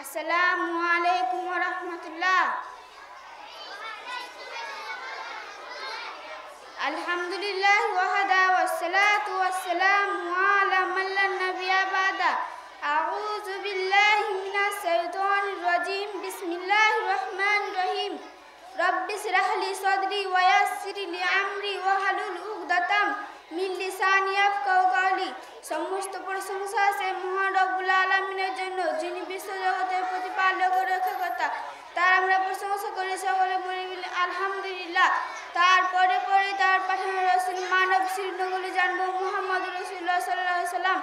আসসালামু আলাইকুম ওয়া রাহমাতুল্লাহ। আলহামদুলিল্লাহ ওয়াহদা ওয়াসসালাতু ওয়াসসালামু আলা মান লা নাবিয়্যা বাদা। আউযু বিল্লাহি মিনাশ শাইতানির রাজীম। বিসমিল্লাহির রহমানির রহিম। রব্বি ইশরাহ লি সাদরি ওয়া ইয়াসসির লি আমরি ওয়াহলুল উকদাতাম মিন লিসানি ইয়াফকাহু কাওলি। সমস্ত প্রশংসা সেই মহান রব্বুল আলামিনের জন্য, যিনি বিশ্বজগতের প্রতিপালক ও রক্ষাকর্তা। তার আমরা প্রশংসা করি, সকলে বলি আলহামদুলিল্লাহ। তারপরে তার পাঠানো রাসূল মানব শ্রীনগরী জানবো মুহাম্মদ রাসূলুল্লাহ সাল্লাল্লাহু আলাইহি সাল্লাম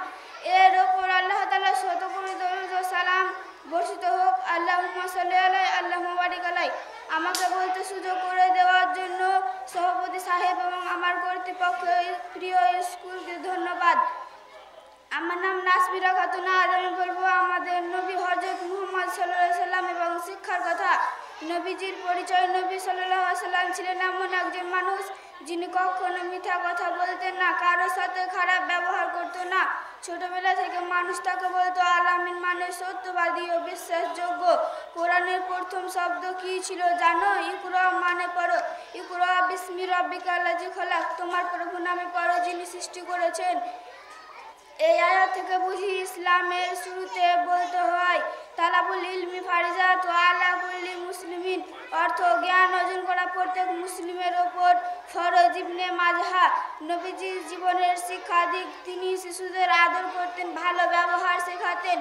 এর ওপর আল্লাহ তাআলা শত কোটি দরুদ ও সালাম বর্ষিত হোক। আল্লাহুম্মা সাল্লি আলাইহি আল্লাহুম্মা বারিক আলাইহি। আমাকে বলতে সুযোগ করে দেওয়ার জন্য সভাপতি সাহেব এবং আমার কর্তৃপক্ষ প্রিয় স্কুলকে ধন্যবাদ। আমার নাম নাসমিরা খাতুন। আজ আমি বলবো আমাদের নবী হযরত মুহাম্মদ সাল্লাল্লাহু আলাইহি সাল্লাম এবং শিক্ষার কথা। নবীজির পরিচয়। নবী সাল্লাল্লাহু আলাইহি সাল্লাম ছিলেন এমন একজন মানুষ যিনি কখনো মিথ্যা কথা বলতেন না, কারোর সাথে খারাপ ব্যবহার করতেন না। ছোটবেলা থেকে মানুষ তাকে বলতো আল আমিন, মানে সত্যবাদী ও বিশ্বাসযোগ্য। কোরআনের প্রথম শব্দ কি ছিল জানো? ইকরা, মানে পড়ো। ইকরা বিসমি রাব্বিকাল্লাযী খলাক, তোমার প্রভুর নামে পড়ো যিনি সৃষ্টি করেছেন। এই আয়াত থেকে বুঝি ইসলামের শুরুতে বলতে হয় তালাবুল ইলমি ফারিজাতু আলা কুল্লি মুসলিমিন, অর্থ জ্ঞান অর্জন করা প্রত্যেক মুসলিমের ওপর ফরজ। ইবনে মাজাহ। নবীজির জীবনের শিক্ষা দিক। তিনি শিশুদের আদর করতেন, ভালো ব্যবহার শেখাতেন।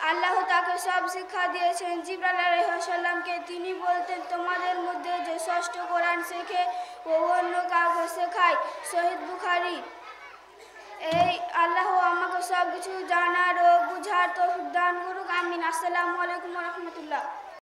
আল্লাহ তাকে সব শিক্ষা দিয়েছেন। জিবরাইল আলাইহিস সালামকে তিনি বলতেন, তোমাদের মধ্যে যে ষষ্ঠ কোরআন শেখে ও অন্য কাউকে শেখায়। সহিহ বুখারী। এই আল্লাহ আমাকে সব কিছু জানার ও বুঝার তৌফিক দান করুক, আমিন। আসসালামু আলাইকুম ওয়া রাহমাতুল্লাহ।